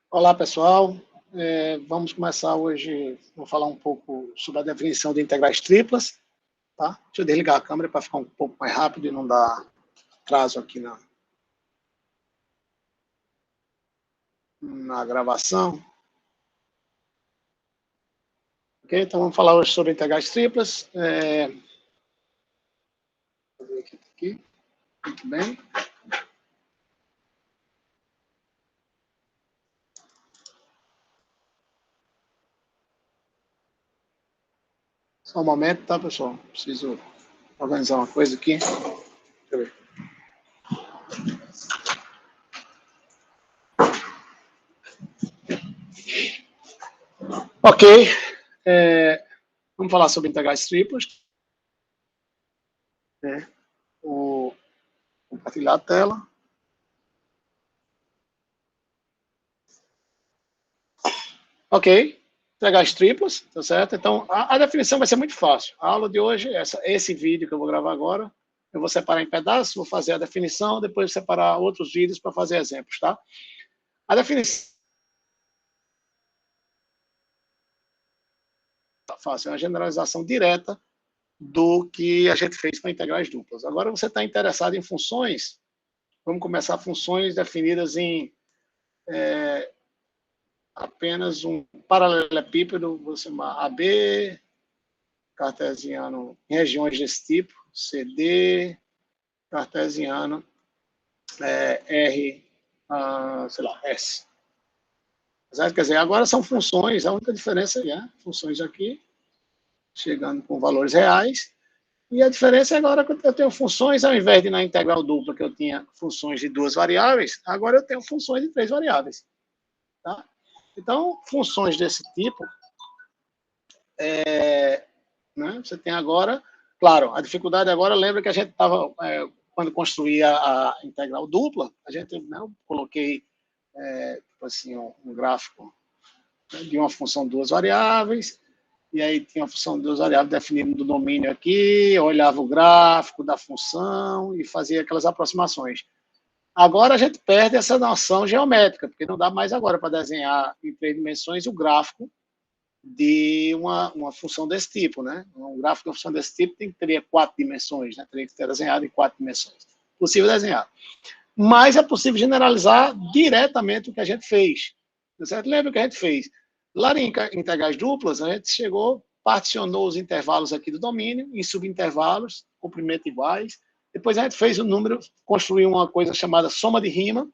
Olá, pessoal. Vamos começar hoje, vou falar um pouco sobre a definição de integrais triplas. Tá? Deixa eu desligar a câmera para ficar um pouco mais rápido e não dar atraso aqui na gravação. Ok? Então, vamos falar hoje sobre integrais triplas. Vou ver aqui. Muito bem. Só um momento, tá, pessoal? Preciso organizar uma coisa aqui. Deixa eu ver. Ok. Vamos falar sobre integrais triplas. Vou compartilhar a tela. Ok. Integrais triplas, tá certo? Então, a definição vai ser muito fácil. A aula de hoje, esse vídeo que eu vou gravar agora, eu vou separar em pedaços, vou fazer a definição, depois separar outros vídeos para fazer exemplos, tá? A definição tá fácil, é uma generalização direta do que a gente fez para integrais duplas. Agora, você está interessado em funções, vamos começar funções definidas em apenas um paralelepípedo, vou chamar AB, cartesiano, em regiões desse tipo, CD, cartesiano, R, sei lá, S. Quer dizer, agora são funções, a única diferença é funções aqui, chegando com valores reais, e a diferença é agora que eu tenho funções, ao invés de na integral dupla, que eu tinha funções de 2 variáveis, agora eu tenho funções de 3 variáveis. Tá? Então, funções desse tipo, né, você tem agora, claro, a dificuldade agora, lembra que a gente estava, quando construía a integral dupla, a gente, né, eu coloquei assim, um gráfico, né, de uma função de 2 variáveis, e aí tinha uma função de 2 variáveis definida do domínio aqui, eu olhava o gráfico da função e fazia aquelas aproximações. Agora a gente perde essa noção geométrica, porque não dá mais agora para desenhar em 3 dimensões o gráfico de uma função desse tipo, né? Um gráfico de uma função desse tipo teria 4 dimensões, né? Teria que ser desenhado em 4 dimensões. Possível desenhar. Mas é possível generalizar diretamente o que a gente fez. Certo? Lembra o que a gente fez? Lá em integrais duplas, a gente chegou, particionou os intervalos aqui do domínio em subintervalos, comprimento iguais. Depois a gente fez o número, construiu uma coisa chamada soma de Riemann,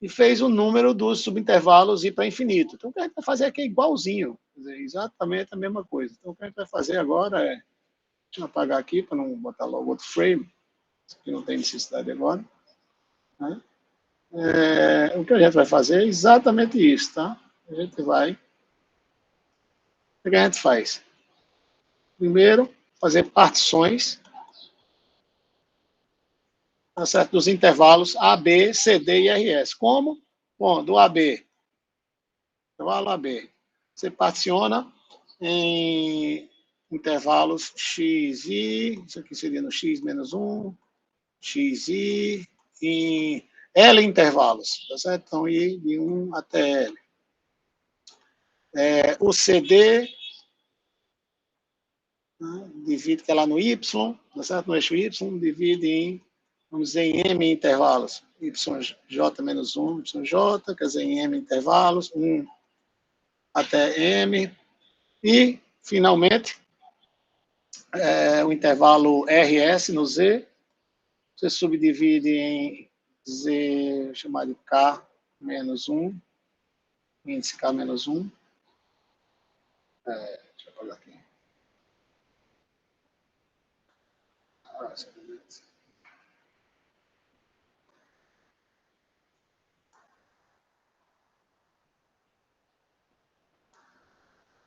e fez o número dos subintervalos ir para infinito. Então, o que a gente vai fazer aqui é igualzinho, quer dizer, exatamente a mesma coisa. Então, o que a gente vai fazer agora é, deixa eu apagar aqui para não botar logo outro frame, que não tem necessidade agora. Né? O que a gente vai fazer é exatamente isso, tá? A gente vai, o que a gente faz? Primeiro, fazer partições, tá certo? Dos intervalos A, B, C, D e RS. Como? Bom, do AB, intervalo AB, você particiona em intervalos x, i, isso aqui seria no x menos 1, x, i, em L intervalos, tá certo? Então, i de 1 até L. O CD, né, divide que é lá no y, tá certo? No eixo y, divide em, vamos dizer, em m intervalos, yj menos 1, yj, quer dizer, em m intervalos, 1 até m, e, finalmente, o intervalo RS no Z, você subdivide em Z, chamar de K menos 1, índice K menos 1. Deixa eu apagar aqui.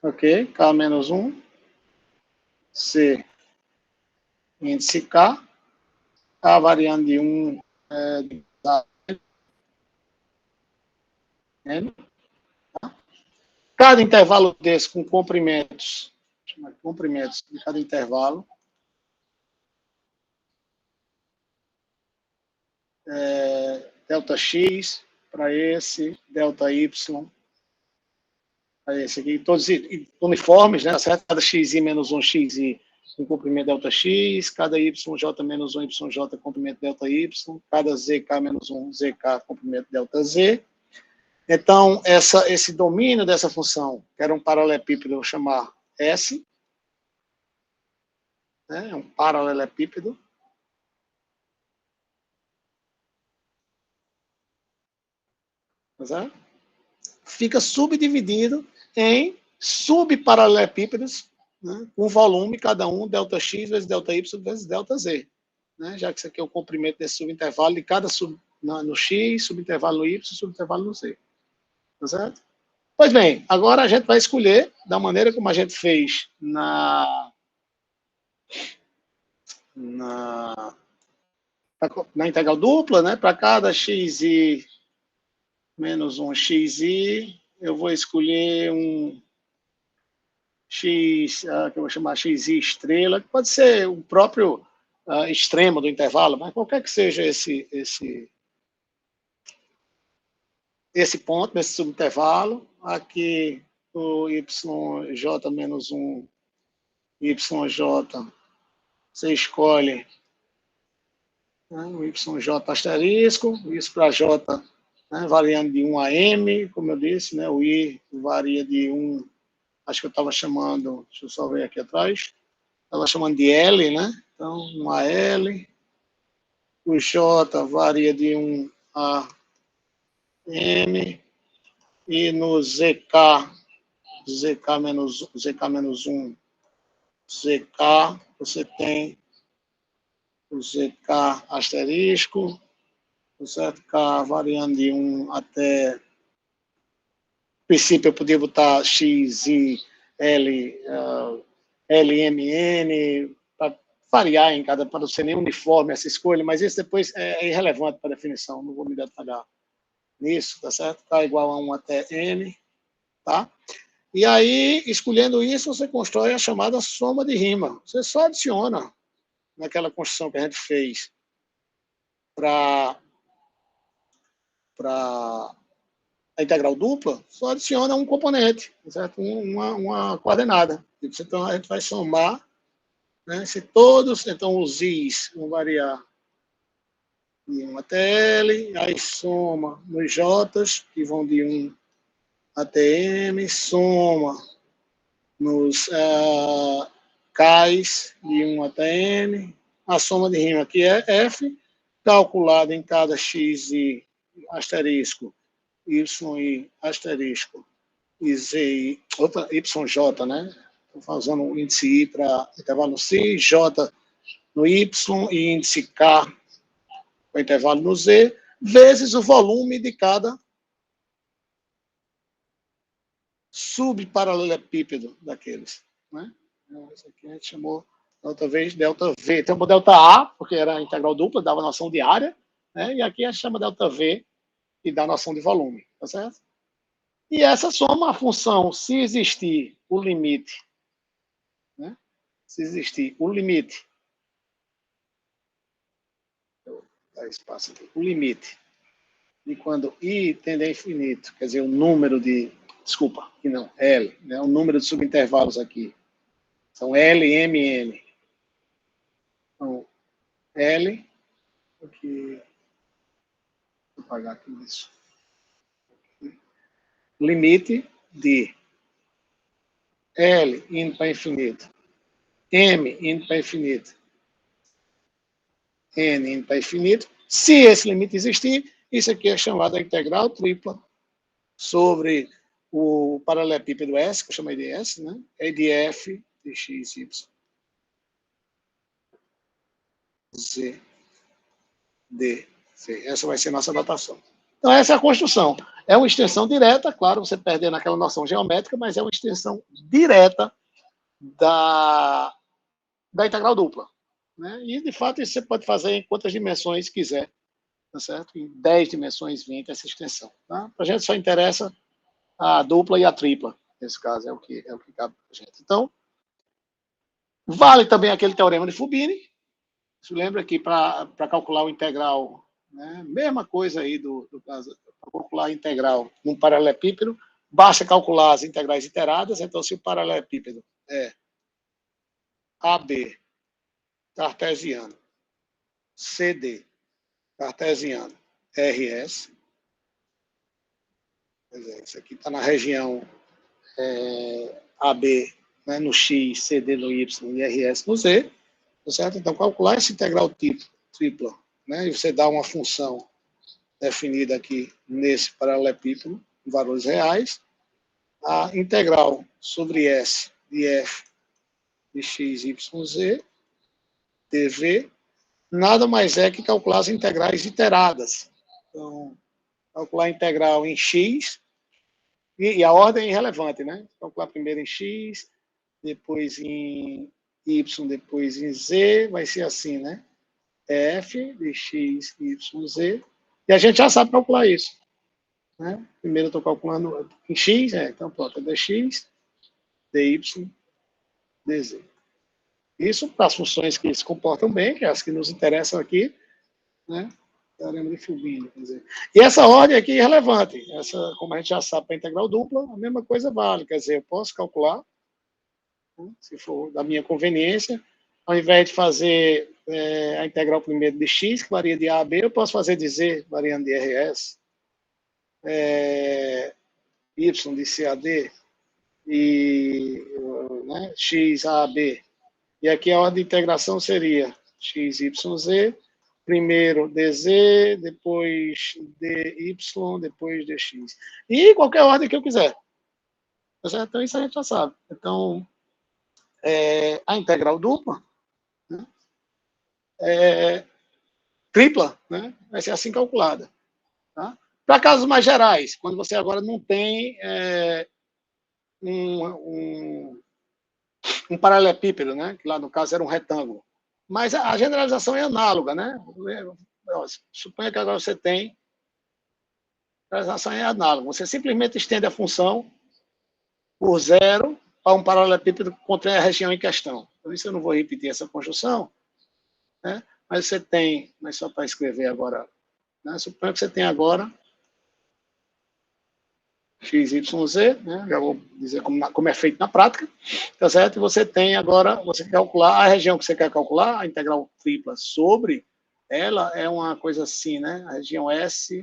Ok, K menos 1, C, índice K, K variando de 1 a N. Cada intervalo desse com comprimentos, chama de comprimentos de cada intervalo, delta x, para esse, delta y, para esse aqui, todos uniformes, né, certo? Cada xi menos 1 xi com comprimento delta x, cada yj menos 1 yj comprimento delta y, cada zk menos 1 zk comprimento delta z. Então, esse domínio dessa função, que era um paralelepípedo, eu vou chamar S, né, é um paralelepípedo. Tá? Fica subdividido em subparalelepípedos, né, com volume, cada um, delta x vezes delta y vezes delta z. Né, já que isso aqui é o comprimento desse subintervalo de cada no x, subintervalo no y, subintervalo no z. Tá certo? Pois bem, agora a gente vai escolher da maneira como a gente fez na integral dupla, né? Para cada xi menos 1 xi, eu vou escolher um x, que eu vou chamar xi estrela, que pode ser o próprio extremo do intervalo, mas qualquer que seja esse ponto, nesse subintervalo, aqui o yj menos 1, yj, você escolhe, né, o yj asterisco, isso para j, né, variando de 1 a m, como eu disse, né, o i varia de 1, acho que eu estava chamando, deixa eu só ver aqui atrás, estava chamando de L, né, então 1 a L, o j varia de 1 a m, e no zk menos 1, zk, você tem o zk asterisco, certo? K variando de 1 até... No princípio, eu podia botar x, i, l, lmn, para variar em cada, para não ser nem uniforme essa escolha, mas isso depois é irrelevante para a definição, não vou me detalhar nisso, tá certo? K igual a 1 até n, tá? E aí, escolhendo isso, você constrói a chamada soma de rima. Você só adiciona naquela construção que a gente fez para a integral dupla, só adiciona um componente, certo? Uma coordenada. Então, a gente vai somar, né? Se todos, então os i's vão variar de 1 até L, aí soma nos j's, que vão de 1 até M, soma nos K's de 1 até N, a soma de rima aqui é F, calculada em cada x e asterisco, y asterisco, e z, yj, né? Estou fazendo o índice I para intervalo C, J no Y e índice K para intervalo no Z, vezes o volume de cada subparalelepípedo daqueles. Né? Isso aqui a gente chamou outra vez delta V. Tem o delta A, porque era a integral dupla, dava noção de área, né? E aqui a gente chama delta V, que dá noção de volume. Tá certo? E essa soma a função, se existir o limite, né? Se existir o limite, vou dar espaço aqui, o limite de quando I tende a infinito, quer dizer, o número de, desculpa, aqui não, L, né? O número de subintervalos aqui, são L, M, N. Então, L, aqui, vou apagar aqui isso. Limite de L indo para infinito, M indo para infinito, N indo para infinito. Se esse limite existir, isso aqui é chamado de integral tripla sobre o paralelepípedo S, que eu chamei de S, né? É de F de x, y, z, d, c. Essa vai ser a nossa notação. Então, essa é a construção. É uma extensão direta, claro, você perdendo aquela noção geométrica, mas é uma extensão direta da integral dupla. Né? E, de fato, isso você pode fazer em quantas dimensões quiser, tá certo? Em 10 dimensões, 20, essa extensão. Tá? Para a gente só interessa a dupla e a tripla, nesse caso, é o que cabe para a gente. Então, vale também aquele teorema de Fubini. Você lembra que para calcular o integral, né? Mesma coisa aí do caso, para calcular a integral num paralelepípedo, basta calcular as integrais iteradas. Então, se o paralelepípedo é AB, cartesiano, CD, cartesiano, RS, isso aqui está na região AB, né, no X, CD no Y e RS no Z, tá certo? Então, calcular essa integral tripla, né, e você dá uma função definida aqui nesse paralelepípedo, em valores reais, a integral sobre S de F de X, Y, Z, dV, nada mais é que calcular as integrais iteradas. Então, calcular a integral em X, e a ordem é irrelevante, né? Calcular primeiro em X, depois em Y, depois em Z, vai ser assim, né? F de X, Y, Z. E a gente já sabe calcular isso. Né? Primeiro eu estou calculando em X, então pronto, é dx, dy, dz. Isso para as funções que se comportam bem, que é as que nos interessam aqui, né? Teorema de Fubini, quer dizer. E essa ordem aqui é irrelevante. Essa, como a gente já sabe, para integral dupla, a mesma coisa vale. Quer dizer, eu posso calcular, né, se for da minha conveniência, ao invés de fazer a integral primeiro de x, que varia de a a b, eu posso fazer de z, variando de rs, y de c a d, e né, x a a b. E aqui a ordem de integração seria x, y, z, primeiro dz, depois dy, depois dx. E qualquer ordem que eu quiser. Então, isso a gente já sabe. Então, a integral dupla, né, tripla, né, vai ser assim calculada. Tá? Para casos mais gerais, quando você agora não tem um paralelepípedo, né, que lá no caso era um retângulo. Mas a generalização é análoga, né? Suponha que agora você tem a generalização é análoga. Você simplesmente estende a função por zero para um paralelepípedo que contém a região em questão. Por isso eu não vou repetir essa conjunção, né? Mas você tem, mas só para escrever agora, né? Suponha que você tem agora x, y, z, né? Já vou dizer como é feito na prática, tá certo? E você tem agora, você quer calcular a região que você quer calcular, a integral tripla sobre ela é uma coisa assim, né? A região S,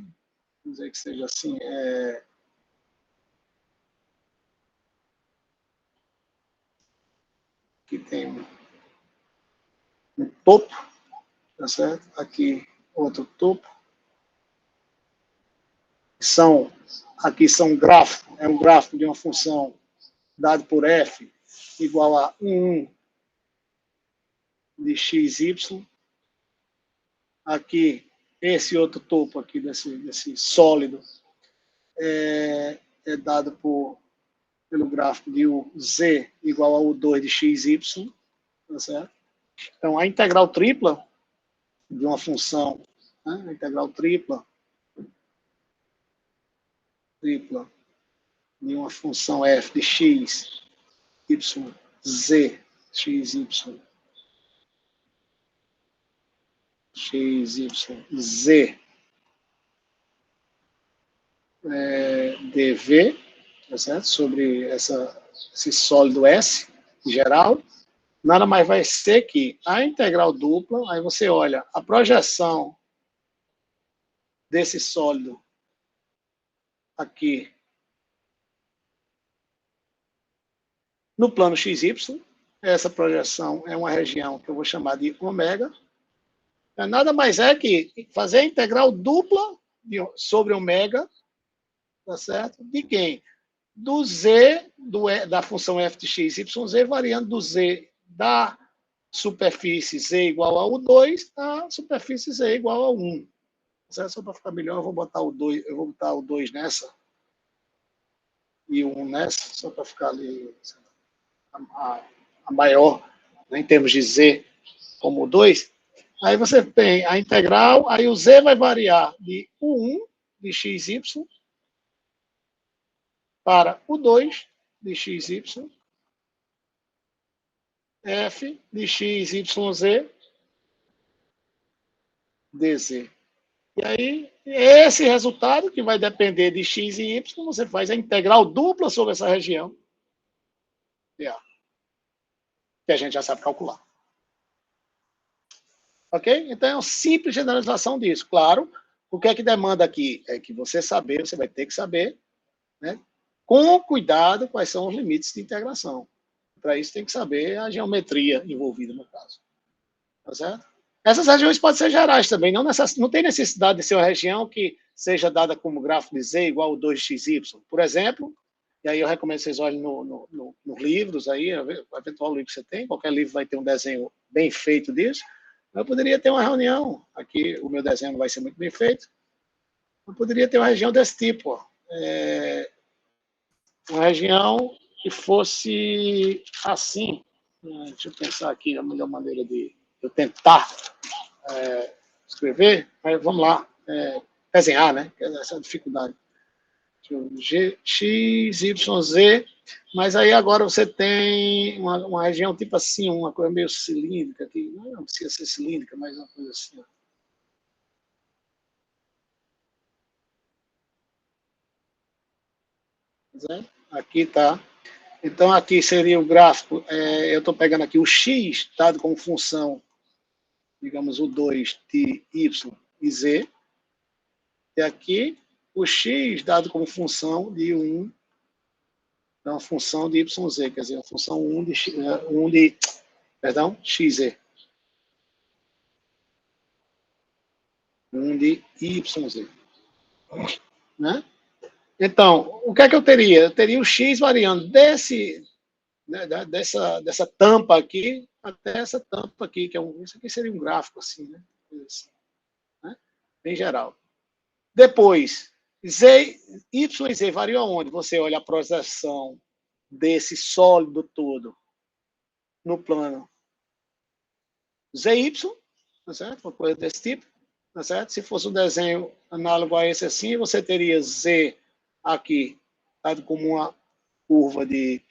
vamos dizer que seja assim, aqui tem um topo, tá certo? Aqui outro topo. Aqui são gráfico, é um gráfico de uma função dado por f igual a 1 de xy. Aqui, esse outro topo aqui desse sólido é dado pelo gráfico de z igual a u2 de xy. Tá certo? Então, a integral tripla de uma função, né, a integral tripla de uma função f de x, y, z, x, y, x, y, z, dv, tá certo? Sobre esse sólido S, em geral, nada mais vai ser que a integral dupla, aí você olha a projeção desse sólido aqui no plano XY, essa projeção é uma região que eu vou chamar de ômega, nada mais é que fazer a integral dupla sobre ômega, tá certo? De quem? Do z, da função f de x, y, z, variando do z da superfície z igual a U2 a superfície z igual a 1. Certo? Só para ficar melhor, eu vou botar o 2 nessa e o 1 nessa, só para ficar ali a maior, né, em termos de z como 2. Aí você tem a integral, aí o z vai variar de U1 de xy para U2 de xy, f de x, y, z, dz. E aí, esse resultado, que vai depender de x e y, você faz a integral dupla sobre essa região, que a gente já sabe calcular. Ok? Então, é uma simples generalização disso. Claro, o que é que demanda aqui? É que você vai ter que saber, né, com cuidado, quais são os limites de integração. Para isso, tem que saber a geometria envolvida no caso. Tá certo? Essas regiões podem ser gerais também, não tem necessidade de ser uma região que seja dada como gráfico de z igual a 2xy. Por exemplo, e aí eu recomendo que vocês olhem nos livros, aí, eventual livro que você tem, qualquer livro vai ter um desenho bem feito disso. Eu poderia ter uma reunião, aqui o meu desenho não vai ser muito bem feito, eu poderia ter uma região desse tipo, uma região que fosse assim. Deixa eu pensar aqui a melhor maneira de eu tentar escrever, mas vamos lá, desenhar, né? Essa é a dificuldade. X, Y, Z, mas aí agora você tem uma região tipo assim, uma coisa meio cilíndrica, que não precisa ser cilíndrica, mas uma coisa assim. Aqui está. Então, aqui seria o gráfico, eu estou pegando aqui o x, dado como função, digamos, o 2 de y e z, e aqui o x dado como função de 1, é uma função de yz, quer dizer, a função 1 de perdão, xe, 1 de yz. Né? Então, o que é que eu teria? Eu teria o x variando né, dessa tampa aqui até essa tampa aqui, que isso aqui seria um gráfico assim, né? Assim, né? Em geral. Depois, z, y e z variam aonde? Você olha a projeção desse sólido todo no plano ZY, tá certo? Uma coisa desse tipo, tá certo? Se fosse um desenho análogo a esse assim, você teria Z aqui, dado como uma curva de...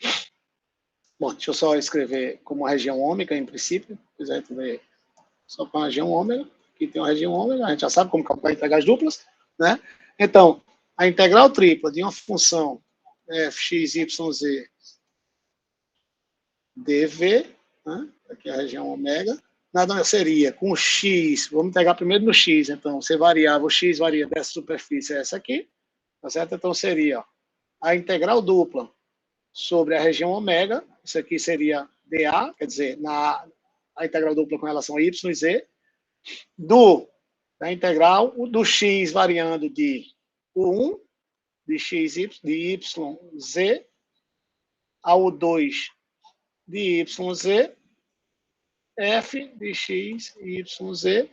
Bom, deixa eu só escrever como uma região ômega, em princípio. Se quiser ver só com a região ômega. Aqui tem uma região ômega, a gente já sabe como calcular integrais duplas, né? Então, a integral tripla de uma função f, x, y, z dv, né? Aqui é a região ômega, nada seria com x, vamos pegar primeiro no x, então, você variava, o x varia dessa superfície a essa aqui, tá certo? Então, seria a integral dupla sobre a região ômega, isso aqui seria dA, quer dizer, a integral dupla com relação a y e z, da integral do x variando de 1 de x, de y, z, ao 2 de y, z, f de x, y, z.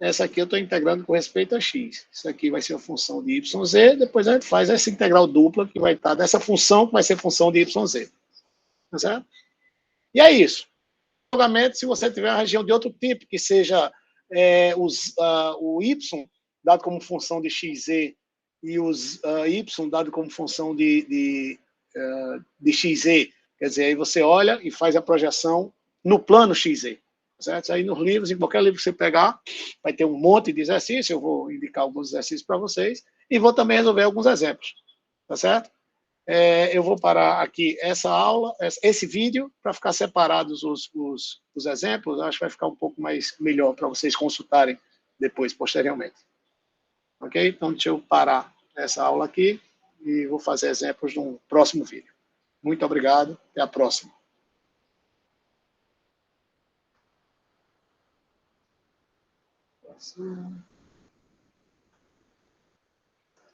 Essa aqui eu estou integrando com respeito a x. Isso aqui vai ser a função de y, z. Depois a gente faz essa integral dupla que vai estar dessa função, que vai ser função de y, z. Tá certo? E é isso. Se você tiver uma região de outro tipo, que seja o y dado como função de xz e os y dado como função de xz, quer dizer, aí você olha e faz a projeção no plano xz. Certo? Aí nos livros, em qualquer livro que você pegar, vai ter um monte de exercícios, eu vou indicar alguns exercícios para vocês, e vou também resolver alguns exemplos. Tá certo? Eu vou parar aqui essa aula, esse vídeo, para ficar separados os exemplos. Acho que vai ficar um pouco mais melhor para vocês consultarem depois, posteriormente. Ok? Então, deixa eu parar essa aula aqui e vou fazer exemplos no próximo vídeo. Muito obrigado. Até a próxima.